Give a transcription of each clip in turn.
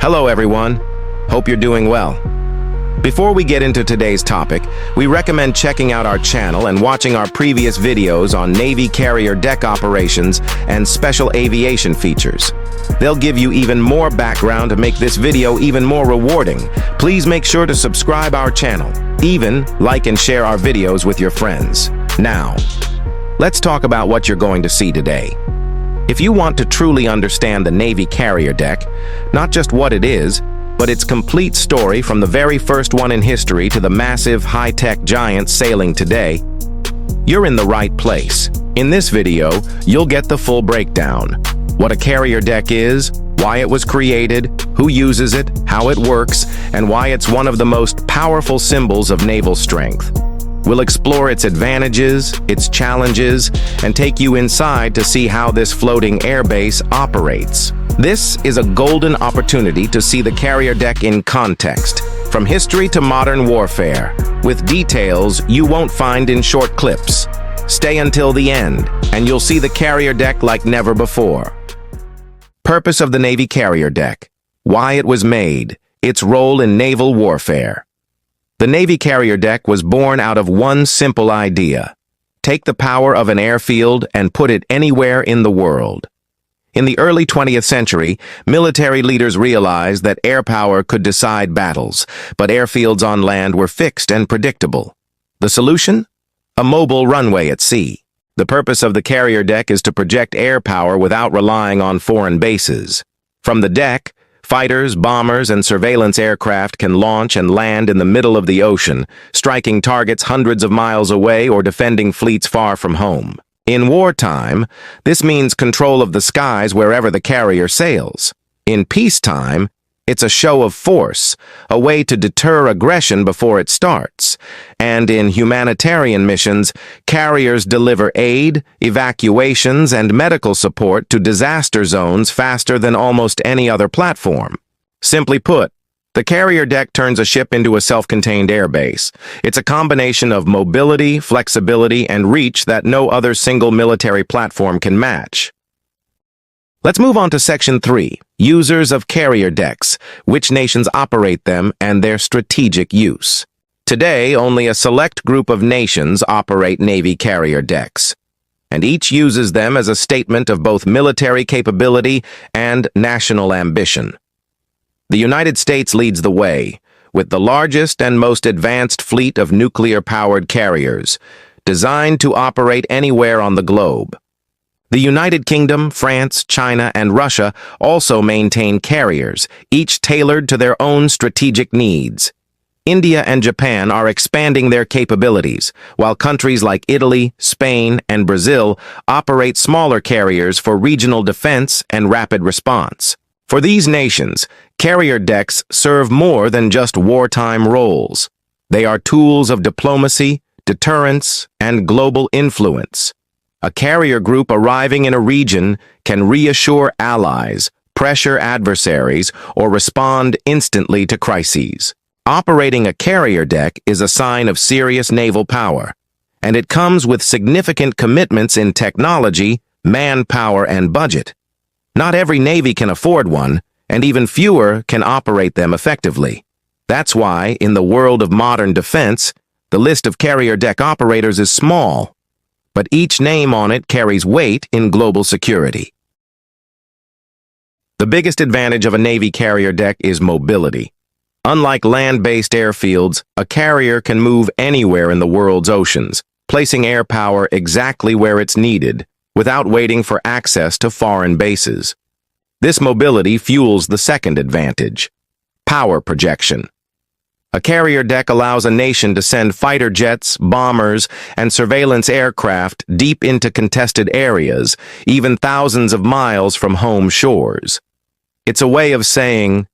Hello everyone, hope you're doing well. Before we get into today's topic, we recommend checking out our channel and watching our previous videos on Navy carrier deck operations and special aviation features. They'll give you even more background to make this video even more rewarding. Please make sure to subscribe our channel, even like and share our videos with your friends. Now, let's talk about what you're going to see today. If you want to truly understand the Navy carrier deck, not just what it is, but its complete story from the very first one in history to the massive high-tech giants sailing today, you're in the right place. In this video, you'll get the full breakdown. What a carrier deck is, why it was created, who uses it, how it works, and why it's one of the most powerful symbols of naval strength. We'll explore its advantages, its challenges, and take you inside to see how this floating airbase operates. This is a golden opportunity to see the carrier deck in context, from history to modern warfare, with details you won't find in short clips. Stay until the end, and you'll see the carrier deck like never before. Purpose of the Navy carrier deck, why it was made, its role in naval warfare. The Navy carrier deck was born out of one simple idea: take the power of an airfield and put it anywhere in the world. In the early 20th century, military leaders realized that air power could decide battles, but airfields on land were fixed and predictable. The solution? A mobile runway at sea. The purpose of the carrier deck is to project air power without relying on foreign bases. From the deck, fighters, bombers, and surveillance aircraft can launch and land in the middle of the ocean, striking targets hundreds of miles away or defending fleets far from home. In wartime, this means control of the skies wherever the carrier sails. In peacetime, it's a show of force, a way to deter aggression before it starts. And in humanitarian missions, carriers deliver aid, evacuations, and medical support to disaster zones faster than almost any other platform. Simply put, the carrier deck turns a ship into a self-contained airbase. It's a combination of mobility, flexibility, and reach that no other single military platform can match. Let's move on to Section 3, Users of Carrier Decks, which nations operate them, and their strategic use. Today, only a select group of nations operate Navy carrier decks, and each uses them as a statement of both military capability and national ambition. The United States leads the way, with the largest and most advanced fleet of nuclear-powered carriers, designed to operate anywhere on the globe. The United Kingdom, France, China, and Russia also maintain carriers, each tailored to their own strategic needs. India and Japan are expanding their capabilities, while countries like Italy, Spain, and Brazil operate smaller carriers for regional defense and rapid response. For these nations, carrier decks serve more than just wartime roles. They are tools of diplomacy, deterrence, and global influence. A carrier group arriving in a region can reassure allies, pressure adversaries, or respond instantly to crises. Operating a carrier deck is a sign of serious naval power, and it comes with significant commitments in technology, manpower, and budget. Not every Navy can afford one, and even fewer can operate them effectively. That's why, in the world of modern defense, the list of carrier deck operators is small, but each name on it carries weight in global security. The biggest advantage of a Navy carrier deck is mobility. Unlike land-based airfields, a carrier can move anywhere in the world's oceans, placing air power exactly where it's needed, without waiting for access to foreign bases. This mobility fuels the second advantage: power projection. A carrier deck allows a nation to send fighter jets, bombers, and surveillance aircraft deep into contested areas, even thousands of miles from home shores. It's a way of saying,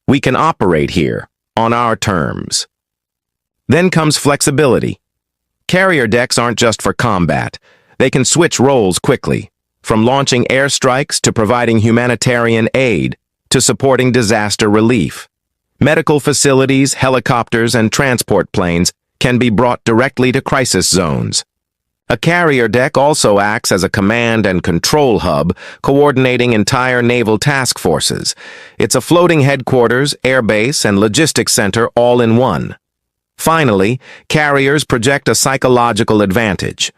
we can operate here, on our terms. Then comes flexibility. Carrier decks aren't just for combat. They can switch roles quickly, from launching airstrikes to providing humanitarian aid to supporting disaster relief. Medical facilities, helicopters, and transport planes can be brought directly to crisis zones. A carrier deck also acts as a command and control hub, coordinating entire naval task forces. It's a floating headquarters, airbase, and logistics center all in one. Finally, carriers project a psychological advantage.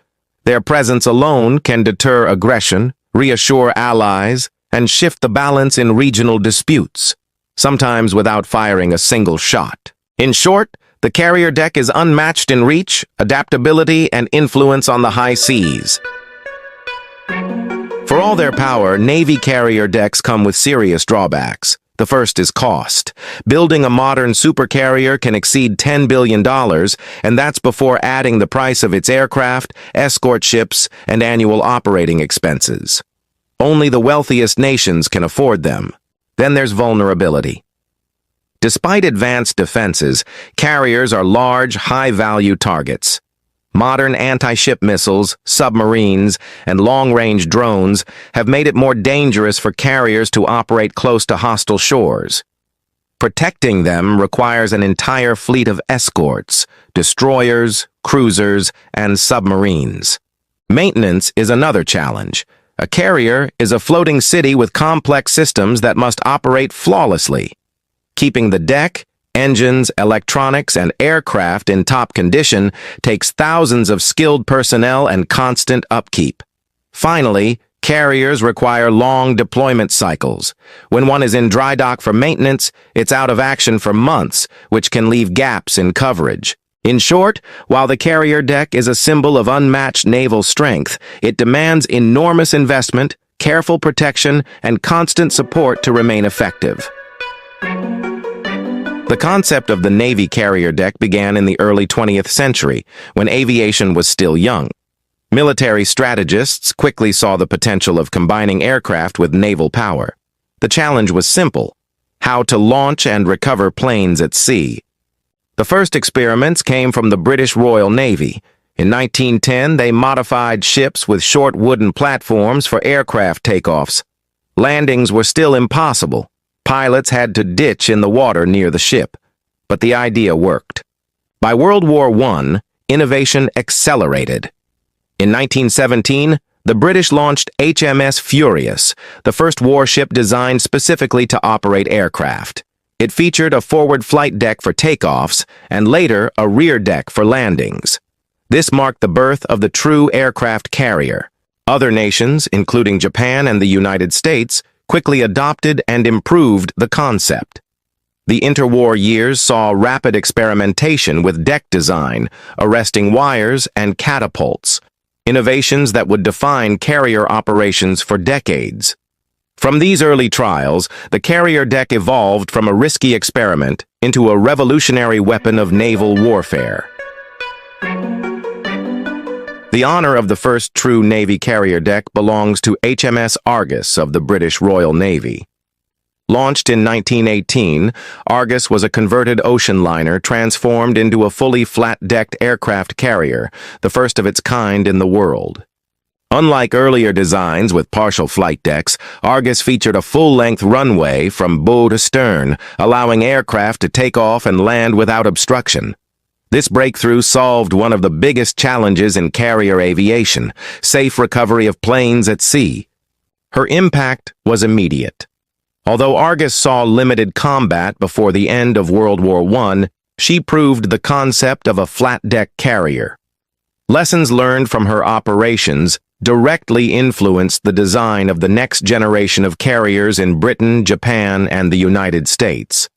Their presence alone can deter aggression, reassure allies, and shift the balance in regional disputes, sometimes without firing a single shot. In short, the carrier deck is unmatched in reach, adaptability, and influence on the high seas. For all their power, Navy carrier decks come with serious drawbacks. The first is cost. Building a modern supercarrier can exceed $10 billion, and that's before adding the price of its aircraft, escort ships, and annual operating expenses. Only the wealthiest nations can afford them. Then there's vulnerability. Despite advanced defenses, carriers are large, high-value targets. Modern anti-ship missiles, submarines, and long-range drones have made it more dangerous for carriers to operate close to hostile shores. Protecting them requires an entire fleet of escorts, destroyers, cruisers, and submarines. Maintenance is another challenge. A carrier is a floating city with complex systems that must operate flawlessly. Keeping the deck, engines, electronics, and aircraft in top condition takes thousands of skilled personnel and constant upkeep. Finally, carriers require long deployment cycles. When one is in dry dock for maintenance, it's out of action for months, which can leave gaps in coverage. In short, while the carrier deck is a symbol of unmatched naval strength, it demands enormous investment, careful protection, and constant support to remain effective. The concept of the Navy carrier deck began in the early 20th century, when aviation was still young. Military strategists quickly saw the potential of combining aircraft with naval power. The challenge was simple: how to launch and recover planes at sea. The first experiments came from the British Royal Navy. In 1910, they modified ships with short wooden platforms for aircraft takeoffs. Landings were still impossible. Pilots had to ditch in the water near the ship, but the idea worked. By World War I, innovation accelerated. In 1917, the British launched HMS Furious, the first warship designed specifically to operate aircraft. It featured a forward flight deck for takeoffs and later a rear deck for landings. This marked the birth of the true aircraft carrier. Other nations, including Japan and the United States, quickly adopted and improved the concept. The interwar years saw rapid experimentation with deck design, arresting wires, and catapults, innovations that would define carrier operations for decades. From these early trials, the carrier deck evolved from a risky experiment into a revolutionary weapon of naval warfare. The honor of the first true Navy carrier deck belongs to HMS Argus of the British Royal Navy. Launched in 1918, Argus was a converted ocean liner transformed into a fully flat-decked aircraft carrier, the first of its kind in the world. Unlike earlier designs with partial flight decks, Argus featured a full-length runway from bow to stern, allowing aircraft to take off and land without obstruction. This breakthrough solved one of the biggest challenges in carrier aviation: safe recovery of planes at sea. Her impact was immediate. Although Argus saw limited combat before the end of World War I, she proved the concept of a flat-deck carrier. Lessons learned from her operations directly influenced the design of the next generation of carriers in Britain, Japan, and the United States.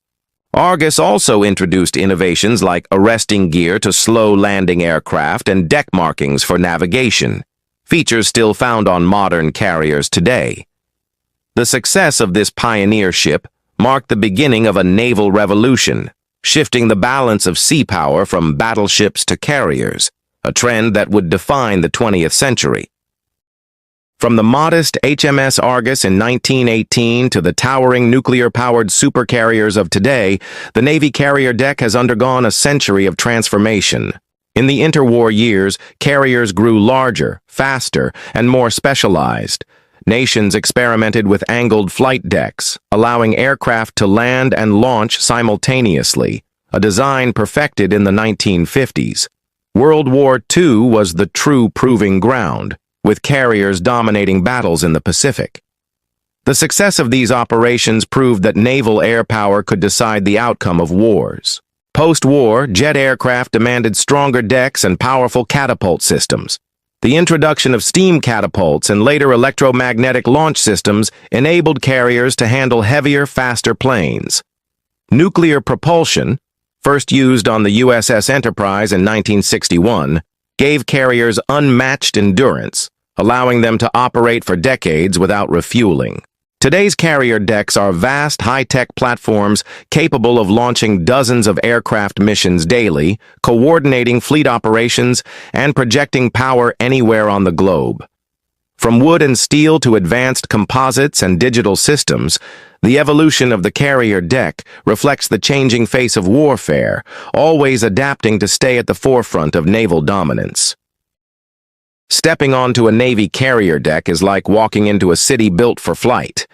Argus also introduced innovations like arresting gear to slow landing aircraft and deck markings for navigation, features still found on modern carriers today. The success of this pioneer ship marked the beginning of a naval revolution, shifting the balance of sea power from battleships to carriers, a trend that would define the 20th century. From the modest HMS Argus in 1918 to the towering nuclear-powered supercarriers of today, the Navy carrier deck has undergone a century of transformation. In the interwar years, carriers grew larger, faster, and more specialized. Nations experimented with angled flight decks, allowing aircraft to land and launch simultaneously, a design perfected in the 1950s. World War II was the true proving ground, with carriers dominating battles in the Pacific. The success of these operations proved that naval air power could decide the outcome of wars. Post-war, jet aircraft demanded stronger decks and powerful catapult systems. The introduction of steam catapults and later electromagnetic launch systems enabled carriers to handle heavier, faster planes. Nuclear propulsion, first used on the USS Enterprise in 1961, gave carriers unmatched endurance, allowing them to operate for decades without refueling. Today's carrier decks are vast, high-tech platforms capable of launching dozens of aircraft missions daily, coordinating fleet operations, and projecting power anywhere on the globe. From wood and steel to advanced composites and digital systems, the evolution of the carrier deck reflects the changing face of warfare, always adapting to stay at the forefront of naval dominance. Stepping onto a Navy carrier deck is like walking into a city built for flight.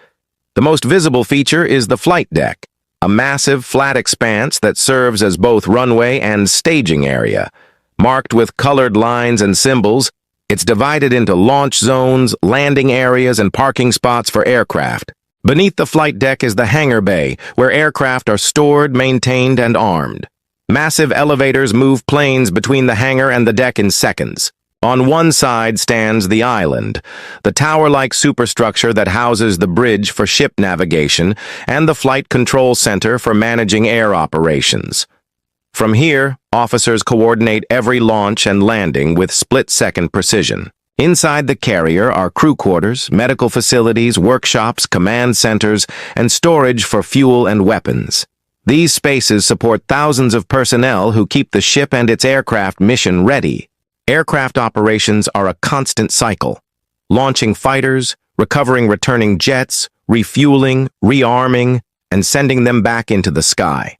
The most visible feature is the flight deck, a massive, flat expanse that serves as both runway and staging area. Marked with colored lines and symbols, it's divided into launch zones, landing areas, and parking spots for aircraft. Beneath the flight deck is the hangar bay, where aircraft are stored, maintained, and armed. Massive elevators move planes between the hangar and the deck in seconds. On one side stands the island, the tower-like superstructure that houses the bridge for ship navigation and the flight control center for managing air operations. From here, officers coordinate every launch and landing with split-second precision. Inside the carrier are crew quarters, medical facilities, workshops, command centers, and storage for fuel and weapons. These spaces support thousands of personnel who keep the ship and its aircraft mission ready. Aircraft operations are a constant cycle, launching fighters, recovering returning jets, refueling, rearming, and sending them back into the sky.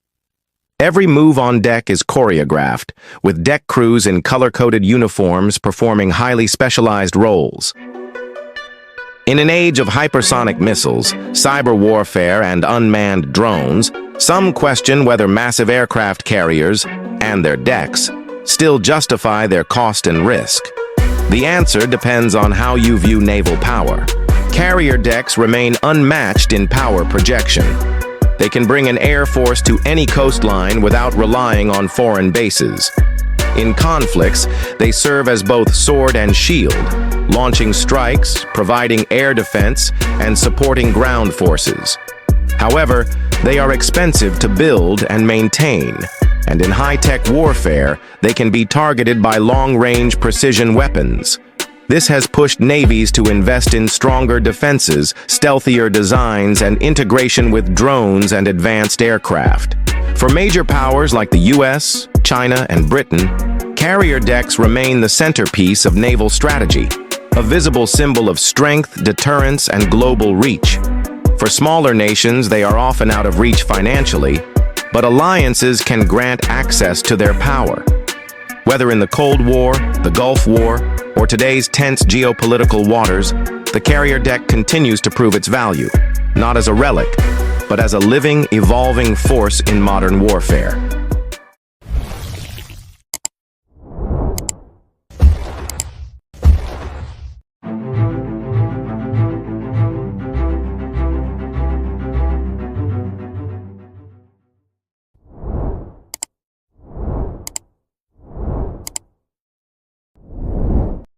Every move on deck is choreographed, with deck crews in color-coded uniforms performing highly specialized roles. In an age of hypersonic missiles, cyber warfare, and unmanned drones, some question whether massive aircraft carriers, and their decks, still justify their cost and risk. The answer depends on how you view naval power. Carrier decks remain unmatched in power projection. They can bring an air force to any coastline without relying on foreign bases. In conflicts, they serve as both sword and shield, launching strikes, providing air defense, and supporting ground forces. However, they are expensive to build and maintain, and in high-tech warfare, they can be targeted by long-range precision weapons. This has pushed navies to invest in stronger defenses, stealthier designs, and integration with drones and advanced aircraft. For major powers like the US, China, and Britain, carrier decks remain the centerpiece of naval strategy, a visible symbol of strength, deterrence, and global reach. For smaller nations, they are often out of reach financially, but alliances can grant access to their power. Whether in the Cold War, the Gulf War, or today's tense geopolitical waters, the carrier deck continues to prove its value, not as a relic, but as a living, evolving force in modern warfare.